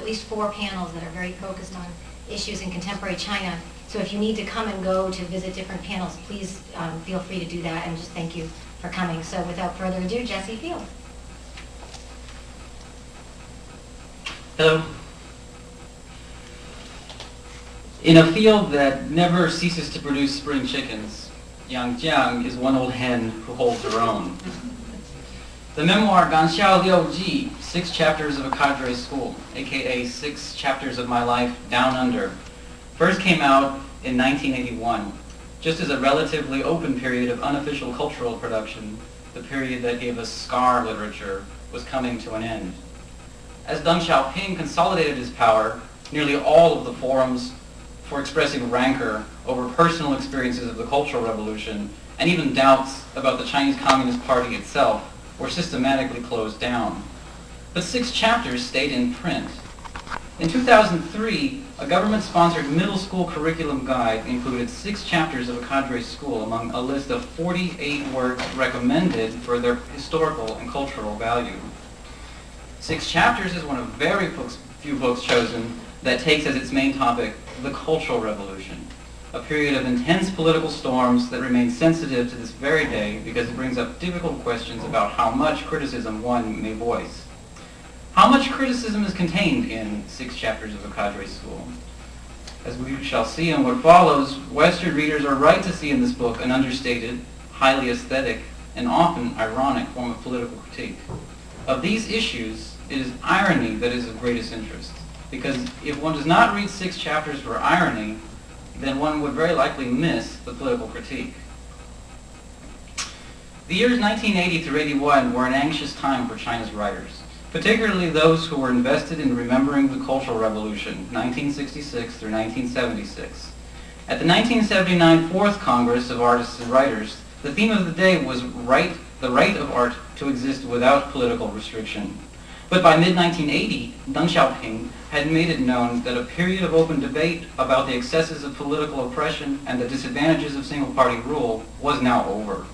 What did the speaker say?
least 4 panels that are very focused on issues in contemporary China. So if you need to come and go to visit different panels, please feel free to do that, and just thank you for coming. So without further ado, Jesse Field. Hello. In a field that never ceases to produce spring chickens, Yangjiang is one old hen who holds her own. The memoir Ganxiao Liu Ji, 6 Chapters of a Cadre School, aka 6 Chapters of My Life Down Under, first came out in 1981, just as a relatively open period of unofficial cultural production, the period that gave us scar literature, was coming to an end. As Deng Xiaoping consolidated his power, nearly all of the forums for expressing rancor over personal experiences of the Cultural Revolution, and even doubts about the Chinese Communist Party itself, were systematically closed down. But 6 chapters stayed in print. In 2003, a government-sponsored middle school curriculum guide included 6 chapters of a cadre school among a list of 48 works recommended for their historical and cultural value. 6 chapters is one of very few books chosen that takes as its main topic the Cultural Revolution, a period of intense political storms that remains sensitive to this very day because it brings up difficult questions about how much criticism one may voice. How much criticism is contained in 6 Chapters of a Cadre School? As we shall see in what follows, Western readers are right to see in this book an understated, highly aesthetic, and often ironic form of political critique. Of these issues, it is irony that is of greatest interest, because if one does not read 6 chapters for irony, then one would very likely miss the political critique. The years 1980 through 81 were an anxious time for China's writers, particularly those who were invested in remembering the Cultural Revolution, 1966 through 1976. At the 1979 Fourth Congress of Artists and Writers, the theme of the day was the right of art to exist without political restriction. But by mid-1980, Deng Xiaoping had made it known that a period of open debate about the excesses of political oppression and the disadvantages of single-party rule was now over.